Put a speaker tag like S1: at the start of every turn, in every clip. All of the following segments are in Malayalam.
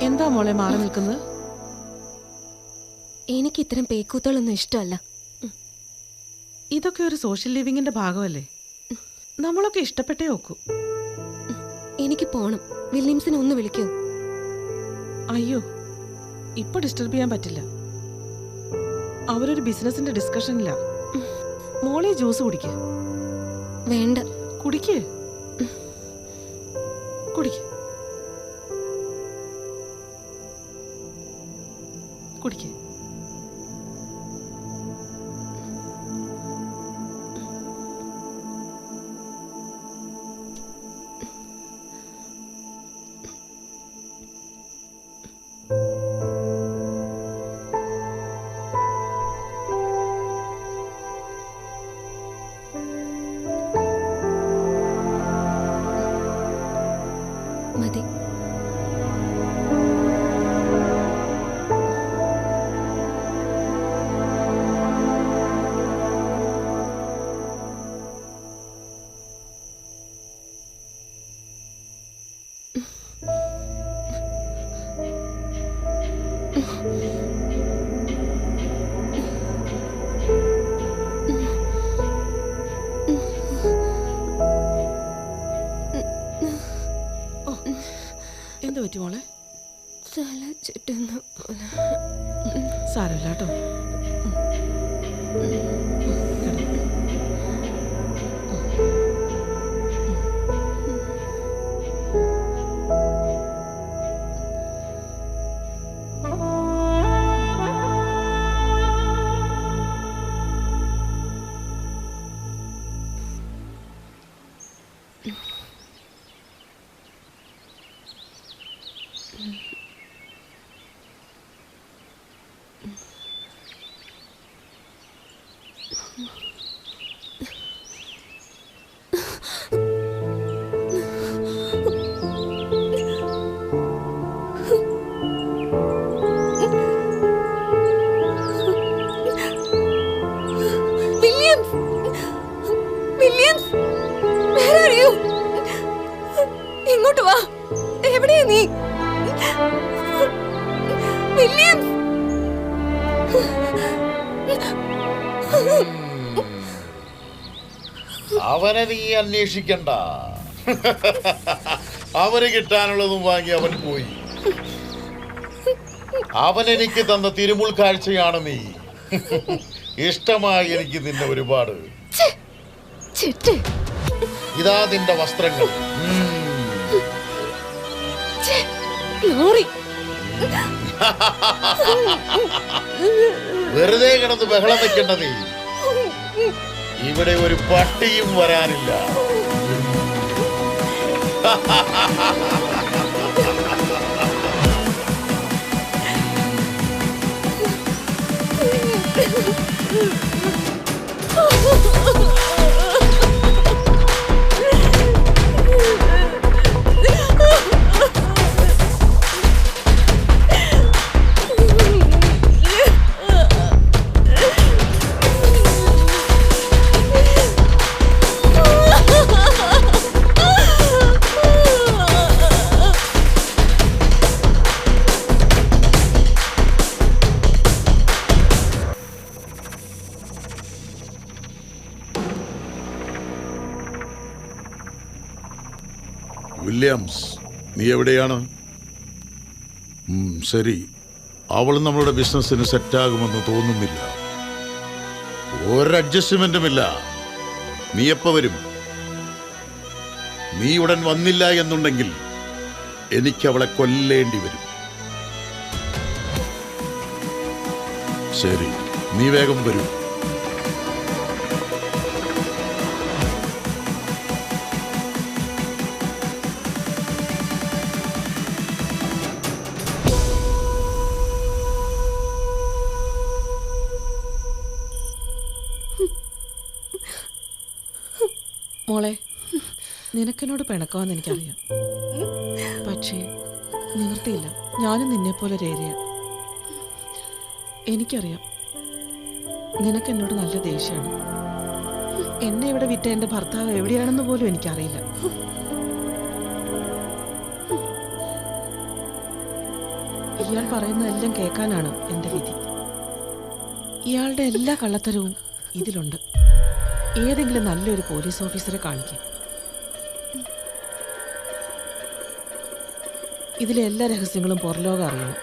S1: എന്താ മോളെ മാറി നിൽക്കുന്നത്?
S2: എനിക്ക് ഇത്തരം പേക്കൂത്തുകളൊന്നും ഇഷ്ടമല്ല.
S1: ഇതൊക്കെ ഒരു സോഷ്യൽ ലിവിങ്ങിന്റെ ഭാഗമല്ലേ? നമ്മളൊക്കെ ഇഷ്ടപ്പെട്ടേ നോക്കൂ.
S2: എനിക്ക് പോണം. വില്യംസിനെ ഒന്ന് വിളിക്കൂ.
S1: അയ്യോ, ഇപ്പൊ ഡിസ്റ്റർബ് ചെയ്യാൻ പറ്റില്ല. അവരൊരു ബിസിനസിന്റെ ഡിസ്കഷനില്ല. മോളെ ജ്യൂസ് കുടിക്ക്.
S2: വേണ്ട.
S1: കുടിക്ക് കുടിക്ക് കുടിക്ക്.
S2: മതി.
S1: എന്ത് പറ്റി മോളെ?
S2: തല ചുറ്റുന്ന
S1: സാരമില്ല കേട്ടോ.
S2: ഇങ്ങോട്ട് വാ. എവിടെയാ നീ? വില്യംസ്!
S3: അവനെ നീ അന്വേഷിക്കണ്ട. അവന് കിട്ടാനുള്ളതും വാങ്ങി അവൻ പോയി. അവൻ എനിക്ക് തന്ന തിരുമുൾ കാഴ്ചയാണ് നീ. ഇഷ്ടമായി എനിക്ക് നിന്നെ ഒരുപാട്. ഇതാ നിന്റെ വസ്ത്രങ്ങൾ. വെറുതെ കിടന്ന് ബഹളം വെക്കേണ്ട നീ. ഇവിടെ ഒരു പട്ടിയും വരാനില്ല. വില്യംസ്, നീ എവിടെയാണ്? ശരി, അവൾ നമ്മളുടെ ബിസിനസ്സിന് സെറ്റാകുമെന്ന് തോന്നുന്നില്ല. ഒരു അഡ്ജസ്റ്റ്മെന്റുമില്ല. നീ എപ്പോ വരും? നീ ഉടൻ വന്നില്ല എന്നുണ്ടെങ്കിൽ എനിക്ക് അവളെ കൊല്ലേണ്ടി വരും. ശരി, നീ വേഗം വരൂ.
S1: മോളെ, നിനക്കെന്നോട് പിണക്കാമെന്ന് എനിക്കറിയാം. പക്ഷേ നിവൃത്തിയില്ല. ഞാനും നിന്നെപ്പോലെ ഒരു ഏരിയ. എനിക്കറിയാം നിനക്കെന്നോട് നല്ല ദേഷ്യമാണ്. എന്നെ ഇവിടെ വിറ്റ എൻ്റെ ഭർത്താവ് എവിടെയാണെന്ന് പോലും എനിക്കറിയില്ല. ഇയാൾ പറയുന്നതെല്ലാം കേൾക്കാനാണ് എൻ്റെ വിധി. ഇയാളുടെ എല്ലാ കള്ളത്തരവും ഇതിലുണ്ട്. ഏതെങ്കിലും നല്ലൊരു പോലീസ് ഓഫീസറെ കാണിക്കാം. ഇതിലെ എല്ലാ രഹസ്യങ്ങളും പുറലോകം അറിയണം.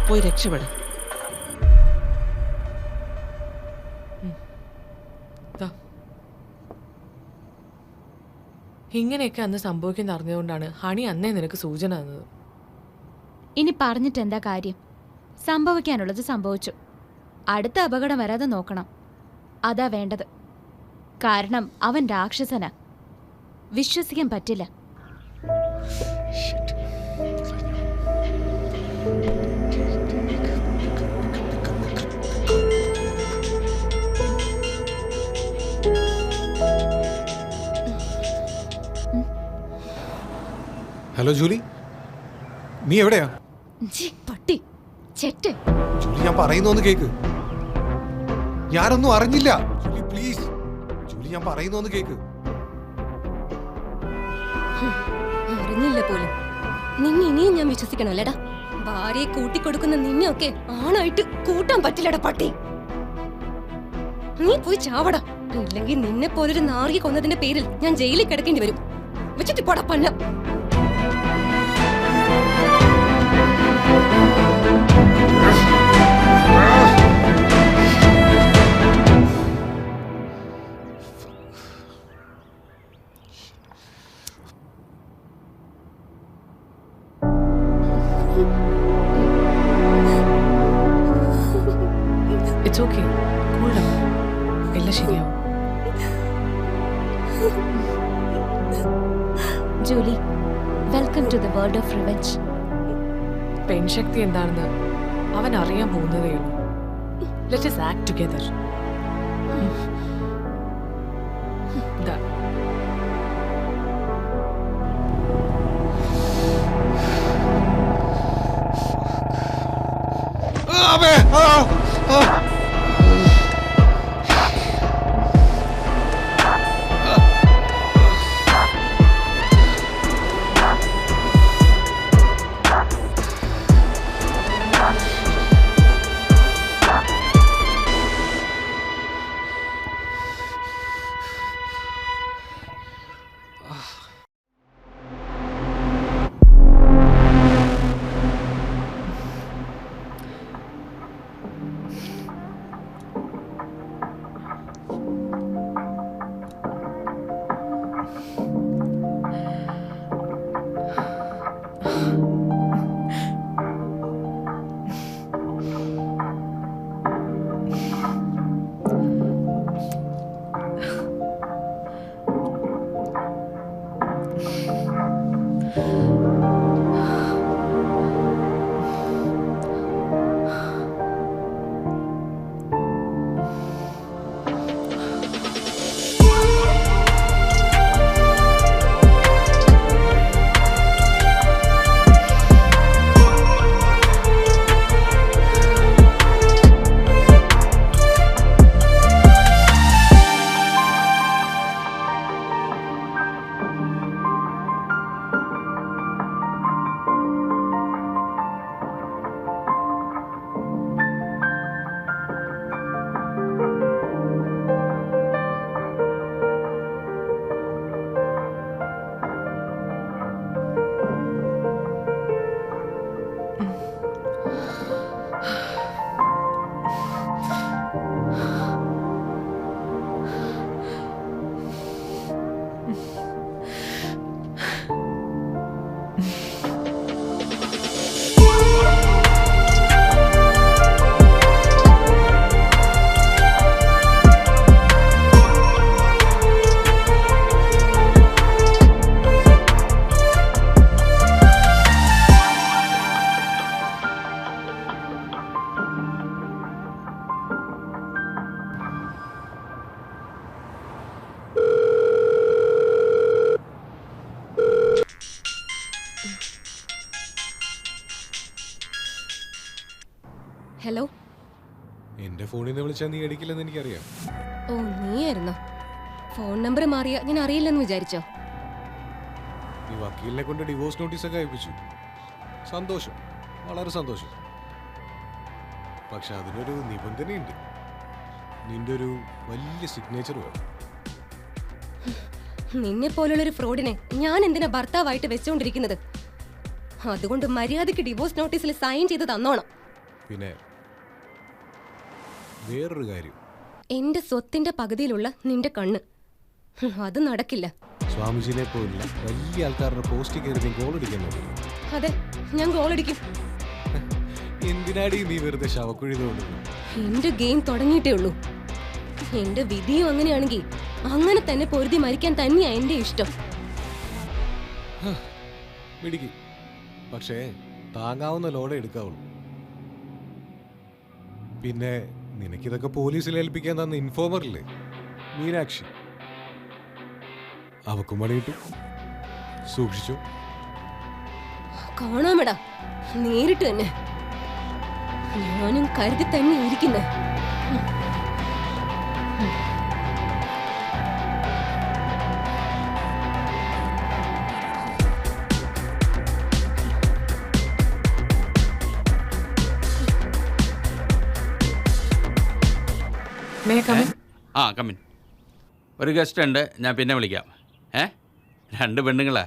S1: പോയി രക്ഷപ്പെടാം.
S4: ഇങ്ങനെയൊക്കെ അന്ന് സംഭവിക്കുന്ന അറിഞ്ഞുകൊണ്ടാണ് ഹണി അന്നേ നിനക്ക് സൂചന തന്നത്.
S5: ഇനി പറഞ്ഞിട്ട് എന്താ കാര്യം? സംഭവിക്കാനുള്ളത് സംഭവിച്ചു. അടുത്ത അപകടം വരാതെ നോക്കണം. അതാ വേണ്ടത്. കാരണം അവൻ രാക്ഷസനാ, വിശ്വസിക്കാൻ പറ്റില്ല.
S6: ഹലോ ജൂലി, നീ എവിടെയാ?
S5: പട്ടി ചെറ്റ്.
S6: ജൂലി, ഞാൻ പറയുന്നോന്ന് കേക്ക്. ഞാനൊന്നും അറിഞ്ഞില്ല. ജൂലി പ്ലീസ്, ജൂലി ഞാൻ പറയുന്നോന്ന് കേക്ക്.
S2: അറിഞ്ഞില്ല പോലും. നിന്നെ ഇനിയും ഞാൻ വിശ്വസിക്കണല്ലേടാ? ഭാര്യയെ കൂട്ടിക്കൊടുക്കുന്ന നിന്നെയൊക്കെ ആണായിട്ട് കൂട്ടാൻ പറ്റില്ലടാ പട്ടി. നീ പോയി ചാവടാ. ഇല്ലെങ്കിൽ നിന്നെ പോലൊരു നാറിയെ കൊന്നതിന്റെ പേരിൽ ഞാൻ ജയിലിൽ കിടക്കേണ്ടി വരും. വെച്ചിട്ട് പോടാ പന്ന.
S4: It's okay, cool down. എല്ലാം ശരിയാവും.
S5: Julie, welcome to the world of revenge.
S4: പെൺശക്തി എന്താണെന്ന് അവൻ അറിയാൻ പോകുന്നതേ ഉള്ളൂ. Let us act together. ദാ.
S6: എന്റെ ഫോണിൽ നിന്ന് വിളിച്ചാൽ നീ എടുക്കില്ലെന്ന് എനിക്കറിയാം.
S2: ഓ നീയായിരുന്നോ? ഫോൺ നമ്പർ മാറിയ ഞാൻ അറിയില്ലെന്ന് വിചാരിച്ചോ?
S6: നീ വക്കീലിനെ കൊണ്ട് ഡിവോഴ്സ് നോട്ടീസ് ഒക്കെ അയപ്പിച്ചു. സന്തോഷം, വളരെ സന്തോഷം. പക്ഷെ അതിനൊരു നിബന്ധനയുണ്ട്. നിന്റെ ഒരു വലിയ സിഗ്നേച്ചർ വേണം.
S2: നിന്നെ പോലുള്ളൊരു ഫ്രോഡിനെ ഞാൻ എന്തിനാ ഭർത്താവായിട്ട് വെച്ചുകൊണ്ടിരിക്കുന്നത്? അതുകൊണ്ട് മര്യാദയ്ക്ക് ഡിവോഴ്സ് നോട്ടീസിൽ സൈൻ ചെയ്ത് തന്നോണം.
S6: പിന്നെ വേറൊരു കാര്യം,
S2: എന്റെ സ്വത്തിന്റെ പകുതിയിലുള്ള നിന്റെ കണ്ണ്, അത് നടക്കില്ല.
S6: സ്വാമിജിനെ പോലുള്ള വലിയ ആൾക്കാരുടെ പോസ്റ്റ് കയറി നീ ഗോൾ അടിക്കാൻ നോക്കുന്നു.
S2: അതെ, ഞാൻ ഗോളടിക്കും.
S6: എന്തിനാടി നീ വെറുതെ ശവക്കുഴി തോന്നുന്നു?
S2: എന്റെ ഗെയിം തുടങ്ങിയിട്ടേ ഉള്ളൂ. എന്റെ വിധിയും അങ്ങനെയാണെങ്കിൽ അങ്ങനെ തന്നെ പൊരുതി മരിക്കാൻ തന്നെയാ എന്റെ ഇഷ്ടം.
S6: പിടിക്ക്, പക്ഷേ താങ്ങാവുന്ന ലോഡേ എടുക്കാവുള്ളൂ. പിന്നെ നിനക്കിതൊക്കെ പോലീസിൽ ഏൽപ്പിക്കാൻ തന്ന ഇൻഫോമറില്ലേ മീനാക്ഷി, അവക്കും പണി കിട്ടും. സൂക്ഷിച്ചു.
S2: കാണാമെടാ, നേരിട്ട് തന്നെ. ഞാനും കരുതി തന്നെ ഇരിക്കുന്നേ.
S7: ആ കമ്മിൻ. ഒരു ഗസ്റ്റ് ഉണ്ട്, ഞാൻ പിന്നെ വിളിക്കാം. 2 പെണ്ണുങ്ങളാ?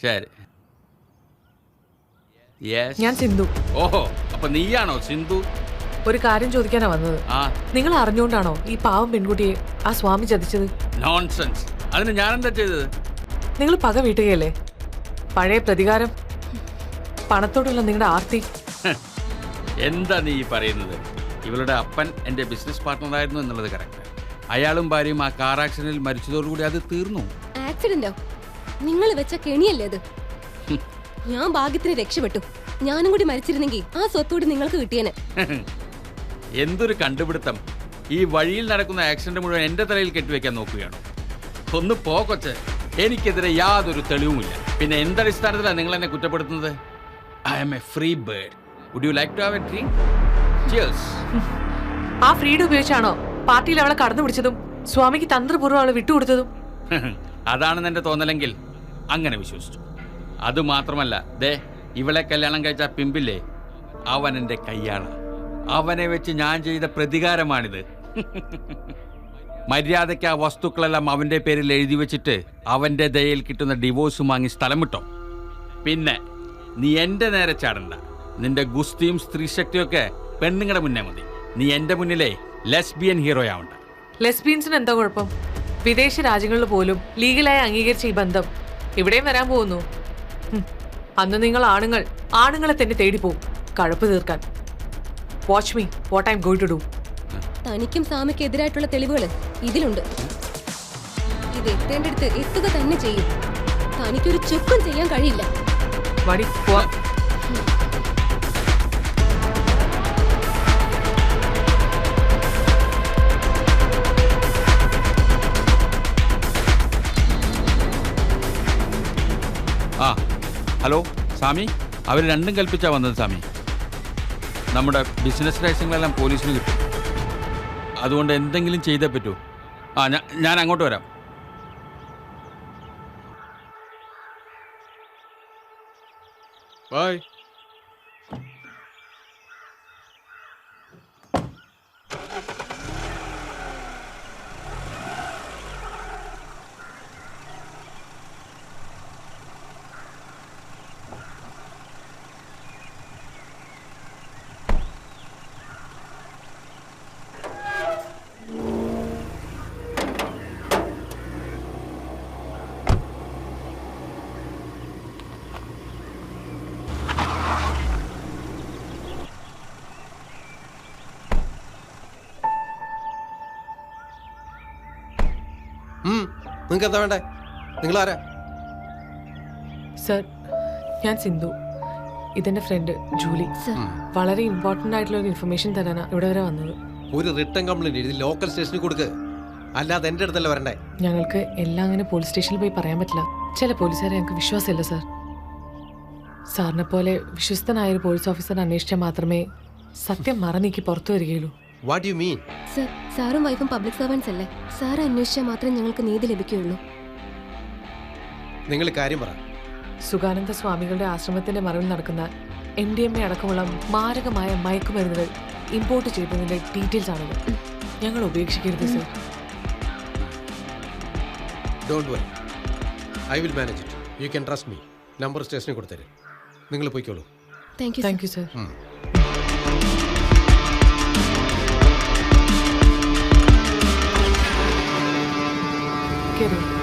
S7: ശരി.
S4: ഞാൻ സിന്ധു.
S7: ഓഹോ, അപ്പൊ നീയാണോ സിന്ധു?
S4: ഒരു കാര്യം ചോദിക്കാനാ വന്നത്. നിങ്ങൾ അറിഞ്ഞുകൊണ്ടാണോ ഈ പാവം പെൺകുട്ടിയെ ആ സ്വാമി ചതിച്ചത്?
S7: നോൺസെൻസ്. അതിന് ഞാനെന്താ ചെയ്തത്?
S4: നിങ്ങൾ പക വീട്ടുകയല്ലേ? പഴയ പ്രതികാരം, പണത്തോടുള്ള നിങ്ങളുടെ ആർത്തി.
S7: എന്താ നീ പറയുന്നത്? ഇവളുടെ അപ്പൻ എൻ്റെ ബിസിനസ് പാർട്ട്ണറായിരുന്നു എന്നുള്ളത് കറക്റ്റ്. അയാളും ഭാര്യയും ആ കാർ ആക്സിഡന്റിൽ മരിച്ചതോടുകൂടി അത് തീർന്നു.
S2: ആക്സിഡന്റോ? നിങ്ങൾ വെച്ച കെണിയല്ലേ അത്? ഞാൻ ഭാഗ്യത്തിന് രക്ഷപ്പെട്ടു. ഞാനും കൂടി മരിച്ചിരുന്നെങ്കിൽ ആ സ്വത്തോട് നിങ്ങൾക്ക് കിട്ടിയേനെ.
S7: എന്തൊരു കണ്ടുപിടുത്തം! ഈ വഴിയിൽ നടക്കുന്ന ആക്സിഡന്റ് മുഴുവൻ എൻ്റെ തലയിൽ കെട്ടിവെക്കാൻ നോക്കുകയാണോ? ഒന്ന് പോ കൊച്ചെ. എനിക്കെതിരെ യാതൊരു തെളിവുമില്ല. പിന്നെ എന്തടിസ്ഥാനത്തിലാണ് നിങ്ങൾ എന്നെ കുറ്റപ്പെടുത്തുന്നത്? I am a free bird. Would you like to have a drink? Cheers.
S4: ആ ഫ്രീഡം ഉപയോഗിച്ചാണോ പാർട്ടിയിൽ അവളെ കടന്നു പിടിച്ചതും സ്വാമിക്ക് തന്ത്രപൂർവ്വം അവളെ വിട്ടുകൊടുത്തതും?
S7: അതാണെന്ന് എൻ്റെ തോന്നലെങ്കിൽ അങ്ങനെ വിശ്വസിച്ചു. അതുമാത്രമല്ല, ദേ ഇവളെ കല്യാണം കഴിച്ച പിമ്പില്ലേ, അവൻ എൻ്റെ കയ്യാള. അവനെ വെച്ച് ഞാൻ ചെയ്ത പ്രതികാരമാണിത്. മര്യാദയ്ക്ക് ആ വസ്തുക്കളെല്ലാം അവൻ്റെ പേരിൽ എഴുതി വെച്ചിട്ട് അവൻ്റെ ദയയിൽ കിട്ടുന്ന ഡിവോഴ്സ് വാങ്ങി സ്ഥലം വിട്ടോ. പിന്നെ നീ എൻ്റെ നേരെ ചാടണ്ട. നിന്റെ ഗുസ്തിയും സ്ത്രീശക്തിയൊക്കെ പെണ്ണുങ്ങളുടെ മുന്നേ മതി. നീ എൻ്റെ മുന്നിലെ ലെസ്ബിയൻ ഹീറോ ആവണ്ട.
S4: ലെസ്ബിയൻസിന് എന്താ കുഴപ്പം? വിദേശ രാജ്യങ്ങളിൽ പോലും ലീഗലായി അംഗീകരിച്ച ഈ ബന്ധം ഇവിടെയും വരാൻ പോകുന്നു. അന്ന് നിങ്ങൾ ആണുങ്ങളെ തന്നെ തേടി പോവും കഴപ്പ് തീർക്കാൻ. Watch me what I am going to do.
S2: തനിക്കും സാമയ്ക്ക് എതിരായിട്ടുള്ള തെളിവുകൾ ഇതിലുണ്ട്. ഇത് എത്തേണ്ടടുത്ത് എത്തുക തന്നെ ചെയ്യും. തനിക്കൊരു ചുക്കും ചെയ്യാൻ കഴിയില്ല.
S4: വടി പോവാ.
S7: ആ ഹലോ സ്വാമി, അവർ രണ്ടും കൽപ്പിച്ചാ വന്നത് സ്വാമി. നമ്മുടെ ബിസിനസ് ലൈസൻസുകളെല്ലാം പോലീസിന് കിട്ടും. അതുകൊണ്ട് എന്തെങ്കിലും ചെയ്തേ പറ്റൂ. ഞാൻ അങ്ങോട്ട് വരാം. ബൈ.
S8: നിങ്ങൾക്ക് എന്താ വേണ്ടേ? നിങ്ങളാരാ?
S4: സർ, ഞാൻ സിന്ധു. ഇതെന്റെ ഫ്രണ്ട് ജൂലി. വളരെ ഇമ്പോർട്ടന്റ് ആയിട്ടുള്ള ഒരു ഇൻഫർമേഷൻ തരാനാ ഇവിടെ വരെ വന്നത്.
S8: ഒരു റിട്ടേൺ കംപ്ലൈന്റ് എഴുതി ലോക്കൽ സ്റ്റേഷനിൽ കൊടുക്ക്, അല്ലാതെ എന്റെ അടുത്തല്ല വരണ്ടേ.
S4: ഞങ്ങൾക്ക് എല്ലാം അങ്ങനെ പോലീസ് സ്റ്റേഷനിൽ പോയി പറയാൻ പറ്റില്ല. ചില പോലീസുകാരെ ഞങ്ങൾക്ക് വിശ്വാസമില്ല സാർ. സാറിനെ പോലെ വിശ്വസ്തനായ ഒരു പോലീസ് ഓഫീസർ അന്വേഷിച്ചാൽ മാത്രമേ സത്യം മറന്നീക്ക് പുറത്തു വരികയുള്ളൂ.
S8: What you mean?
S2: സർ, സാറും വൈഫും പബ്ലിക് സർവൻസ് അല്ലേ? സാർ അന്വേഷിച്ചാൽ മാത്രമേ ഞങ്ങൾക്ക് നീതി ലഭിക്കുകയുള്ളൂ.
S8: നിങ്ങൾ കാര്യം പറ.
S4: സുഖാനന്ദ സ്വാമികളുടെ ആശ്രമത്തിന്റെ മറവിൽ നടക്കുന്ന MDMA അടക്കമുള്ള മാരകമായ മയക്കുമരുന്നുകൾ ഇമ്പോർട്ട് ചെയ്തതിന്റെ ഡീറ്റെയിൽസ് ആണിത്. ഞങ്ങൾ ഉപേക്ഷിക്കരുത് sir.
S8: Don't worry, I will manage it. You can trust me. Number സ്റ്റേഷനിൽ കൊടുത്തരും. നിങ്ങൾ പോയിക്കോളൂ.
S2: Thank you.
S4: Thank you sir. Kerala